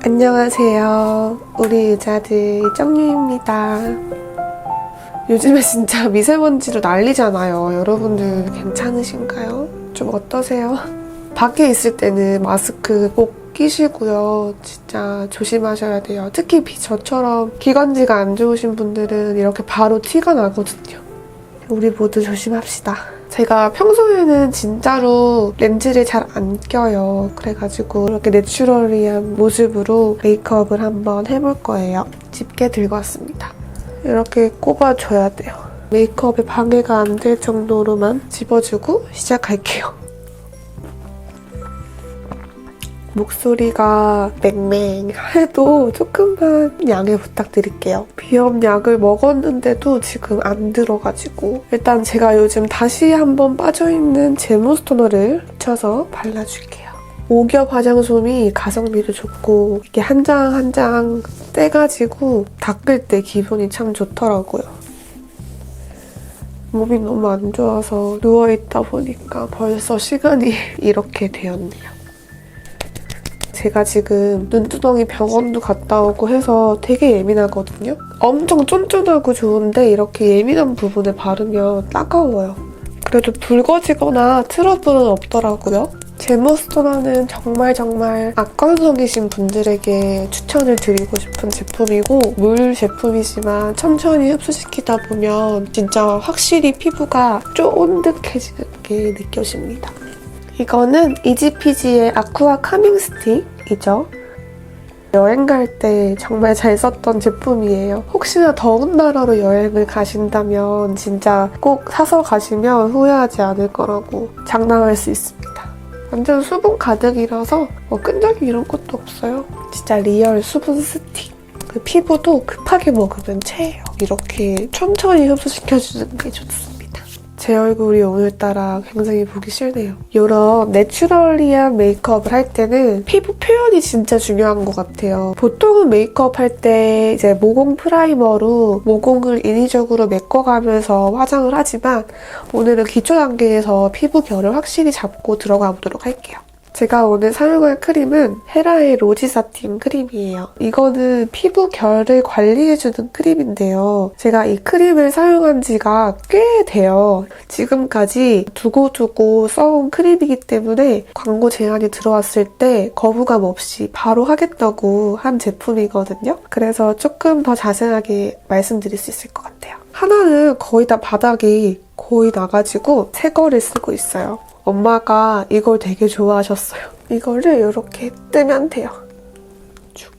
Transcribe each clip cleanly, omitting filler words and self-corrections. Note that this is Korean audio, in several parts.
안녕하세요. 우리 의자들 정유입니다. 요즘에 진짜 미세먼지로 난리잖아요. 여러분들 괜찮으신가요? 좀 어떠세요? 밖에 있을 때는 마스크 꼭 끼시고요. 진짜 조심하셔야 돼요. 특히 저처럼 기관지가 안 좋으신 분들은 이렇게 바로 티가 나거든요. 우리 모두 조심합시다. 제가 평소에는 진짜로 렌즈를 잘 안 껴요. 그래가지고 이렇게 내추럴리한 모습으로 메이크업을 한번 해볼 거예요. 집게 들고 왔습니다. 이렇게 꼽아줘야 돼요. 메이크업에 방해가 안 될 정도로만 집어주고 시작할게요. 목소리가 맹맹해도 조금만 양해 부탁드릴게요. 비염약을 먹었는데도 지금 안 들어가지고 일단 제가 요즘 다시 한번 빠져있는 제모스토너를 묻혀서 발라줄게요. 오겹 화장솜이 가성비도 좋고 이게 한 장 한 장 떼가지고 닦을 때 기분이 참 좋더라고요. 몸이 너무 안 좋아서 누워있다 보니까 벌써 시간이 이렇게 되었네요. 제가 지금 눈두덩이 병원도 갔다 오고 해서 되게 예민하거든요. 엄청 쫀쫀하고 좋은데 이렇게 예민한 부분에 바르면 따가워요. 그래도 붉어지거나 트러블은 없더라고요. 제모스토너는 정말 악건성이신 분들에게 추천을 드리고 싶은 제품이고 물 제품이지만 천천히 흡수시키다 보면 진짜 확실히 피부가 쫀득해지는 게 느껴집니다. 이거는 이지피지의 아쿠아 카밍 스틱이죠. 여행 갈 때 정말 잘 썼던 제품이에요. 혹시나 더운 나라로 여행을 가신다면 진짜 꼭 사서 가시면 후회하지 않을 거라고 장담할 수 있습니다. 완전 수분 가득이라서 끈적이 이런 것도 없어요. 진짜 리얼 수분 스틱. 그 피부도 급하게 먹으면 체해요. 이렇게 천천히 흡수시켜주는 게 좋습니다. 제 얼굴이 오늘따라 굉장히 보기 싫네요. 이런 내추럴리한 메이크업을 할 때는 피부 표현이 진짜 중요한 것 같아요. 보통은 메이크업 할 때 이제 모공 프라이머로 모공을 인위적으로 메꿔가면서 화장을 하지만 오늘은 기초 단계에서 피부 결을 확실히 잡고 들어가 보도록 할게요. 제가 오늘 사용할 크림은 헤라의 로지사틴 크림이에요. 이거는 피부 결을 관리해주는 크림인데요. 제가 이 크림을 사용한 지가 꽤 돼요. 지금까지 두고두고 써온 크림이기 때문에 광고 제안이 들어왔을 때 거부감 없이 바로 하겠다고 한 제품이거든요. 그래서 조금 더 자세하게 말씀드릴 수 있을 것 같아요. 하나는 거의 다 바닥이 거의 나가지고 새 거를 쓰고 있어요. 엄마가 이걸 되게 좋아하셨어요. 이거를 이렇게 뜨면 돼요. 쭉.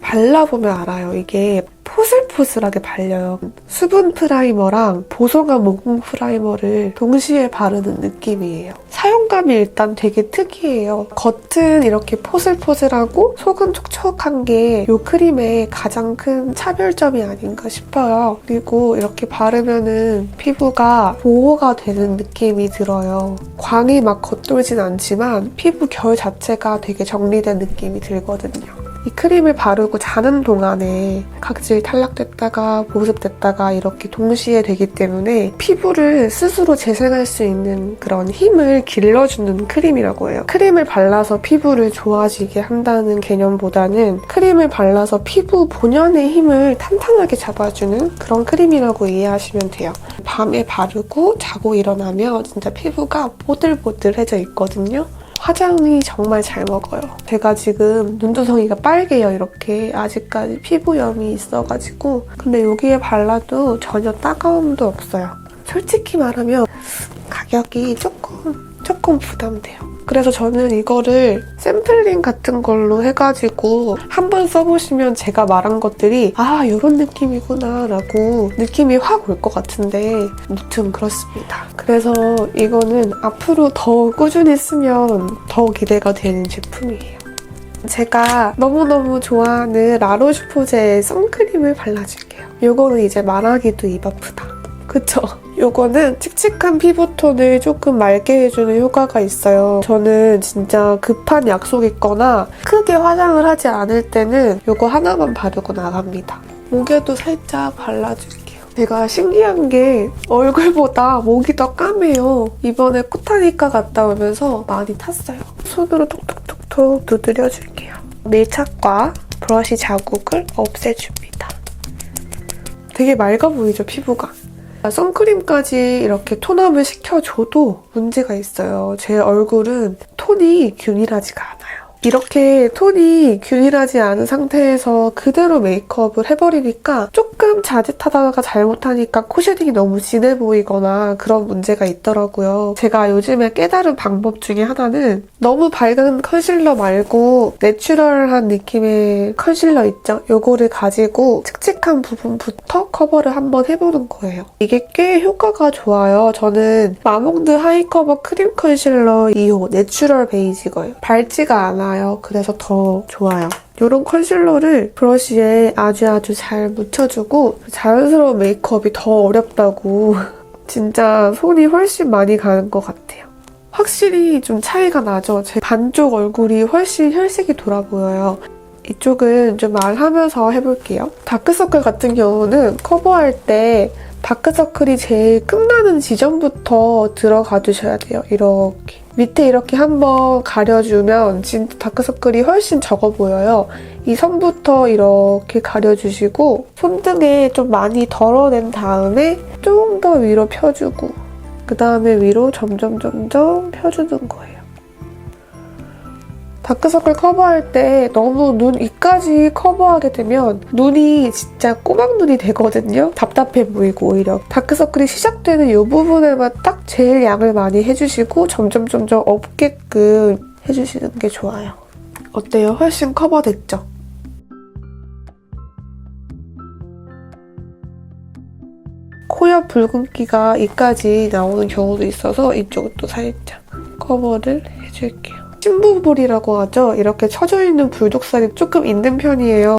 발라보면 알아요. 이게 포슬포슬하게 발려요. 수분 프라이머랑 보송한 모공 프라이머를 동시에 바르는 느낌이에요. 사용감이 일단 되게 특이해요. 겉은 이렇게 포슬포슬하고 속은 촉촉한 게 이 크림의 가장 큰 차별점이 아닌가 싶어요. 그리고 이렇게 바르면은 피부가 보호가 되는 느낌이 들어요. 광이 막 겉돌진 않지만 피부 결 자체가 되게 정리된 느낌이 들거든요. 이 크림을 바르고 자는 동안에 각질 탈락됐다가 보습됐다가 이렇게 동시에 되기 때문에 피부를 스스로 재생할 수 있는 그런 힘을 길러주는 크림이라고 해요. 크림을 발라서 피부를 좋아지게 한다는 개념보다는 크림을 발라서 피부 본연의 힘을 탄탄하게 잡아주는 그런 크림이라고 이해하시면 돼요. 밤에 바르고 자고 일어나면 진짜 피부가 보들보들해져 있거든요. 화장이 정말 잘 먹어요. 제가 지금 눈두덩이가 빨개요. 이렇게 아직까지 피부염이 있어가지고 근데 여기에 발라도 전혀 따가움도 없어요. 솔직히 말하면 가격이 조금 부담돼요. 그래서 저는 이거를 샘플링 같은 걸로 해가지고 한번 써보시면 제가 말한 것들이 이런 느낌이구나 라고 느낌이 확 올 것 같은데 무튼 그렇습니다. 그래서 이거는 앞으로 더 꾸준히 쓰면 더 기대가 되는 제품이에요. 제가 너무너무 좋아하는 라로슈포제의 선크림을 발라줄게요. 이거는 이제 말하기도 입 아프다. 그쵸? 요거는 칙칙한 피부톤을 조금 맑게 해주는 효과가 있어요. 저는 진짜 급한 약속 있거나 크게 화장을 하지 않을 때는 요거 하나만 바르고 나갑니다. 목에도 살짝 발라줄게요. 제가 신기한 게 얼굴보다 목이 더 까매요. 이번에 코타니카 갔다 오면서 많이 탔어요. 손으로 톡톡톡 톡톡 두드려줄게요. 밀착과 브러쉬 자국을 없애줍니다. 되게 맑아 보이죠, 피부가? 선크림까지 이렇게 톤업을 시켜줘도 문제가 있어요. 제 얼굴은 톤이 균일하지가 않아요. 이렇게 톤이 균일하지 않은 상태에서 그대로 메이크업을 해버리니까 조금 자칫하다가 잘못하니까 코쉐딩이 너무 진해 보이거나 그런 문제가 있더라고요. 제가 요즘에 깨달은 방법 중에 하나는 너무 밝은 컨실러 말고 내추럴한 느낌의 컨실러 있죠? 요거를 가지고 칙칙한 부분부터 커버를 한번 해보는 거예요. 이게 꽤 효과가 좋아요. 저는 마몽드 하이커버 크림 컨실러 2호 내추럴 베이지거예요. 밝지가 않아요. 그래서 더 좋아요. 이런 컨실러를 브러쉬에 아주 잘 묻혀주고 자연스러운 메이크업이 더 어렵다고 진짜 손이 훨씬 많이 가는 것 같아요. 확실히 좀 차이가 나죠. 제 반쪽 얼굴이 훨씬 혈색이 돌아 보여요. 이쪽은 좀 말하면서 해볼게요. 다크서클 같은 경우는 커버할 때 다크서클이 제일 끝나는 지점부터 들어가 주셔야 돼요. 이렇게. 밑에 이렇게 한번 가려주면 진짜 다크서클이 훨씬 적어 보여요. 이 선부터 이렇게 가려주시고 손등에 좀 많이 덜어낸 다음에 좀 더 위로 펴주고 그 다음에 위로 점점 펴주는 거예요. 다크서클 커버할 때 너무 눈 위까지 커버하게 되면 눈이 진짜 꼬막눈이 되거든요. 답답해 보이고 오히려. 다크서클이 시작되는 이 부분에만 딱 제일 양을 많이 해주시고 점점 없게끔 해주시는 게 좋아요. 어때요? 훨씬 커버됐죠? 코 옆 붉은기가 이까지 나오는 경우도 있어서 이쪽도 살짝 커버를 해줄게요. 심부볼이라고 하죠. 이렇게 처져 있는 불독살이 조금 있는 편이에요.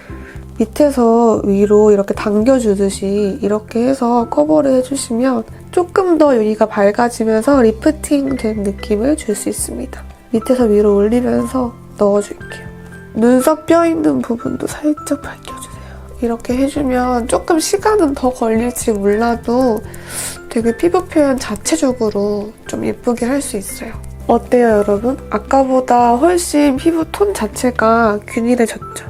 밑에서 위로 이렇게 당겨주듯이 이렇게 해서 커버를 해주시면 조금 더 여기가 밝아지면서 리프팅된 느낌을 줄 수 있습니다. 밑에서 위로 올리면서 넣어줄게요. 눈썹 뼈 있는 부분도 살짝 밝혀주세요. 이렇게 해주면 조금 시간은 더 걸릴지 몰라도 되게 피부 표현 자체적으로 좀 예쁘게 할 수 있어요. 어때요, 여러분? 아까보다 훨씬 피부 톤 자체가 균일해졌죠?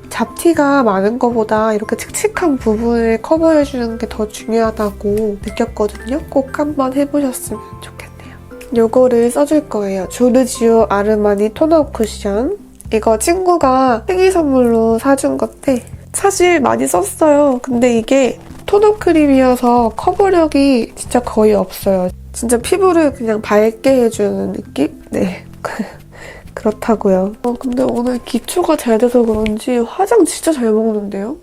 잡티가 많은 것보다 이렇게 칙칙한 부분을 커버해주는 게 더 중요하다고 느꼈거든요. 꼭 한번 해보셨으면 좋겠네요. 요거를 써줄 거예요. 조르지오 아르마니 톤업 쿠션. 이거 친구가 생일 선물로 사준 건데 사실 많이 썼어요. 근데 이게 톤업 크림이어서 커버력이 진짜 거의 없어요. 진짜 피부를 그냥 밝게 해주는 느낌? 네. 그렇다고요. 근데 오늘 기초가 잘 돼서 그런지 화장 진짜 잘 먹는데요?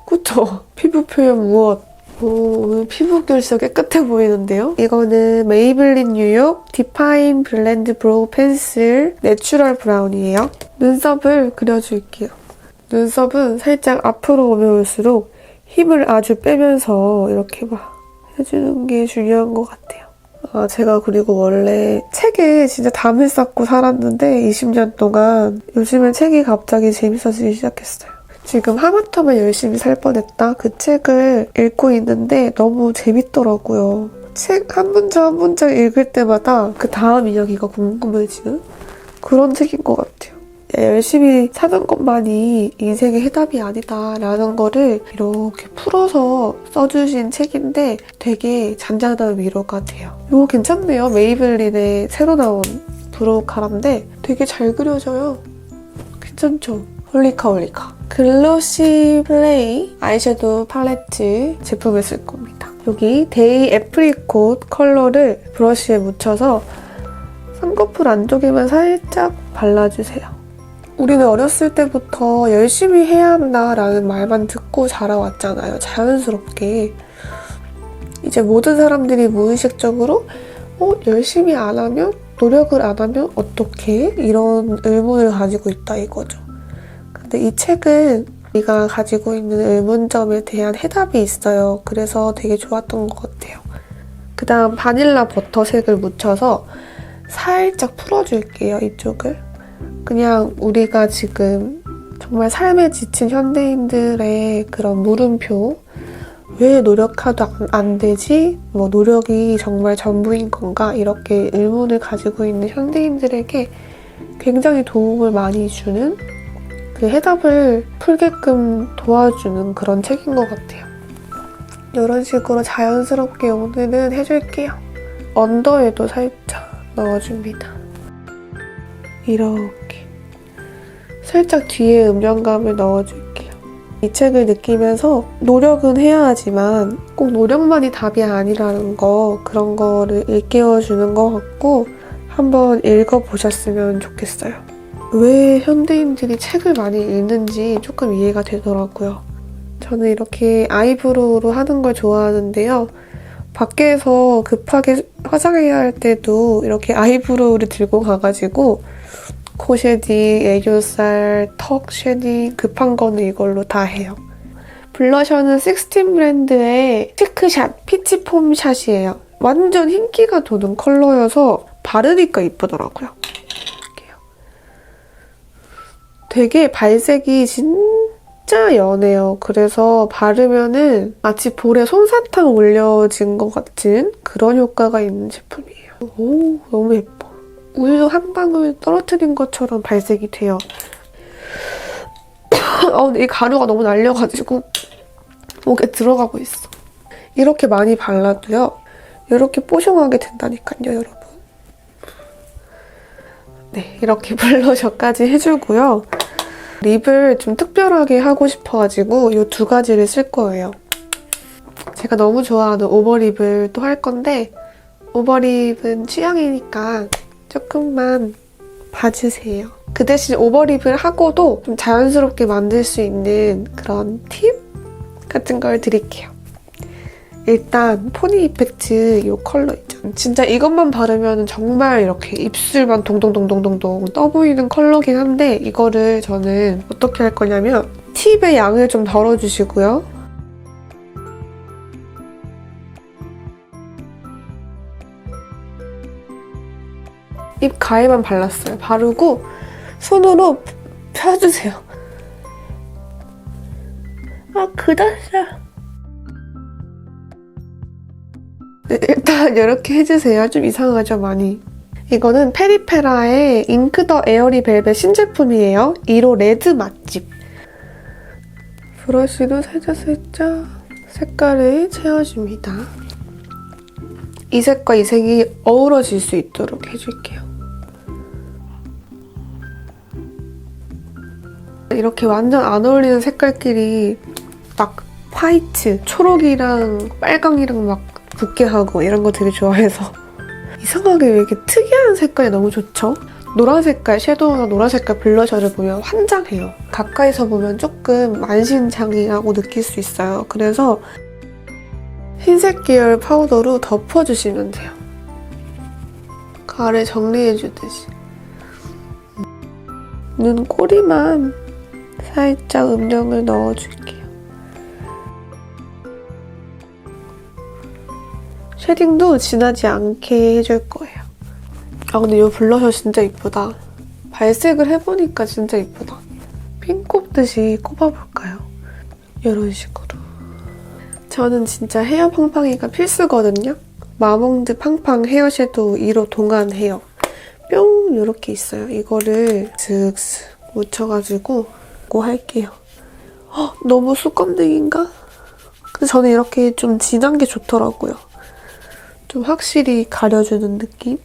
그쵸? 피부 표현 무엇? 오늘 피부결 진짜 깨끗해 보이는데요? 이거는 메이블린 뉴욕 디파인 블렌드 브로우 펜슬 내추럴 브라운이에요. 눈썹을 그려줄게요. 눈썹은 살짝 앞으로 오면 올수록 힘을 아주 빼면서 이렇게 막 해주는 게 중요한 것 같아요. 제가 그리고 원래 책에 진짜 담을 쌓고 살았는데 20년 동안 요즘엔 책이 갑자기 재밌어지기 시작했어요. 지금 하마터면 열심히 살 뻔했다 그 책을 읽고 있는데 너무 재밌더라고요. 책 한 문장 한 문장 읽을 때마다 그 다음 이야기가 궁금해지는 그런 책인 것 같아요. 열심히 사는 것만이 인생의 해답이 아니다라는 거를 이렇게 풀어서 써주신 책인데 되게 잔잔한 위로가 돼요. 이거 괜찮네요. 메이블린의 새로 나온 브로우 카라인데 되게 잘 그려져요. 괜찮죠? 홀리카. 글로시 플레이 아이섀도우 팔레트 제품을 쓸 겁니다. 여기 데이 애프리콧 컬러를 브러쉬에 묻혀서 쌍꺼풀 안쪽에만 살짝 발라주세요. 우리는 어렸을 때부터 열심히 해야 한다라는 말만 듣고 자라왔잖아요. 자연스럽게. 이제 모든 사람들이 무의식적으로 열심히 안 하면? 노력을 안 하면 어떡해? 이런 의문을 가지고 있다 이거죠. 근데 이 책은 우리가 가지고 있는 의문점에 대한 해답이 있어요. 그래서 되게 좋았던 것 같아요. 그 다음 바닐라 버터색을 묻혀서 살짝 풀어줄게요, 이쪽을. 그냥 우리가 지금 정말 삶에 지친 현대인들의 그런 물음표, 왜 노력해도 안 되지? 노력이 정말 전부인 건가? 이렇게 의문을 가지고 있는 현대인들에게 굉장히 도움을 많이 주는 그 해답을 풀게끔 도와주는 그런 책인 것 같아요. 이런 식으로 자연스럽게 오늘은 해줄게요. 언더에도 살짝 넣어줍니다. 이렇게 살짝 뒤에 음영감을 넣어줄게요. 이 책을 느끼면서 노력은 해야 하지만 꼭 노력만이 답이 아니라는 거, 그런 거를 일깨워주는 것 같고 한번 읽어보셨으면 좋겠어요. 왜 현대인들이 책을 많이 읽는지 조금 이해가 되더라고요. 저는 이렇게 아이브로우로 하는 걸 좋아하는데요. 밖에서 급하게 화장해야 할 때도 이렇게 아이브로우를 들고 가가지고 코 쉐딩, 애교살, 턱 쉐딩 급한 거는 이걸로 다 해요. 블러셔는 16 브랜드의 치크샷, 피치폼 샷이에요. 완전 흰기가 도는 컬러여서 바르니까 이쁘더라고요. 되게 발색이 진짜 연해요. 그래서 바르면은 마치 볼에 솜사탕 올려진 것 같은 그런 효과가 있는 제품이에요. 오, 너무 예뻐. 우유 한 방울 떨어뜨린 것처럼 발색이 돼요. 근데 이 가루가 너무 날려가지고 목에 들어가고 있어. 이렇게 많이 발라도요. 이렇게 뽀송하게 된다니까요, 여러분. 네, 이렇게 블러셔까지 해주고요. 립을 좀 특별하게 하고 싶어가지고 이 두 가지를 쓸 거예요. 제가 너무 좋아하는 오버립을 또 할 건데 오버립은 취향이니까 조금만 봐주세요. 그 대신 오버립을 하고도 좀 자연스럽게 만들 수 있는 그런 팁 같은 걸 드릴게요. 일단 포니 이펙트 이 컬러 있죠. 진짜 이것만 바르면 정말 이렇게 입술만 동동동동동동 떠 보이는 컬러긴 한데 이거를 저는 어떻게 할 거냐면 팁의 양을 좀 덜어주시고요. 입 가에만 발랐어요. 바르고 손으로 펴주세요. 그다사. 네, 일단 이렇게 해주세요. 좀 이상하죠, 많이. 이거는 페리페라의 잉크 더 에어리 벨벳 신제품이에요. 1호 레드 맛집. 브러쉬로 살짝살짝 색깔을 채워줍니다. 이 색과 이 색이 어우러질 수 있도록 해줄게요. 이렇게 완전 안 어울리는 색깔끼리 막 화이트, 초록이랑 빨강이랑 막 붓게 하고 이런 거 되게 좋아해서 이상하게 왜 이렇게 특이한 색깔이 너무 좋죠? 노란 색깔 섀도우나 노란 색깔 블러셔를 보면 환장해요. 가까이서 보면 조금 만신창이라고 느낄 수 있어요. 그래서 흰색 계열 파우더로 덮어주시면 돼요. 가를 정리해주듯이. 눈 꼬리만 살짝 음영을 넣어줄게요. 쉐딩도 진하지 않게 해줄 거예요. 근데 이 블러셔 진짜 이쁘다. 발색을 해보니까 진짜 이쁘다. 핀 꼽듯이 꼽아볼까요? 이런 식으로. 저는 진짜 헤어 팡팡이가 필수거든요. 마몽드 팡팡 헤어 섀도우 1호 동안 헤어. 뿅! 이렇게 있어요. 이거를 슥슥 묻혀가지고 이거 할게요. 너무 수검등인가? 근데 저는 이렇게 좀 진한 게 좋더라고요. 좀 확실히 가려주는 느낌?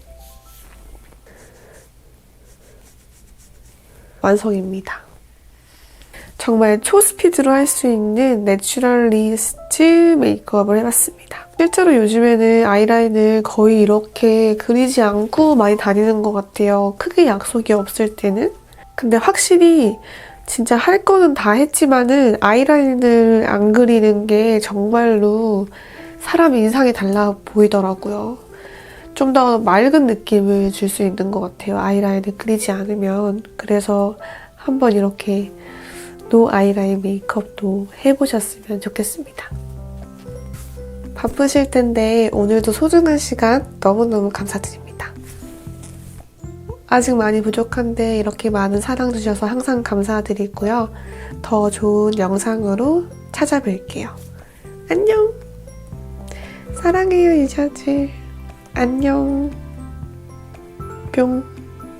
완성입니다. 정말 초스피드로 할 수 있는 내추럴리스트 메이크업을 해봤습니다. 실제로 요즘에는 아이라인을 거의 이렇게 그리지 않고 많이 다니는 것 같아요. 크게 약속이 없을 때는. 근데 확실히 진짜 할 거는 다 했지만은 아이라인을 안 그리는 게 정말로 사람 인상이 달라 보이더라고요. 좀 더 맑은 느낌을 줄 수 있는 것 같아요. 아이라인을 그리지 않으면. 그래서 한번 이렇게 노 아이라인 메이크업도 해보셨으면 좋겠습니다. 바쁘실 텐데 오늘도 소중한 시간 너무너무 감사드립니다. 아직 많이 부족한데 이렇게 많은 사랑 주셔서 항상 감사드리고요. 더 좋은 영상으로 찾아뵐게요. 안녕! 사랑해요, 이샤즈. 안녕. 뿅.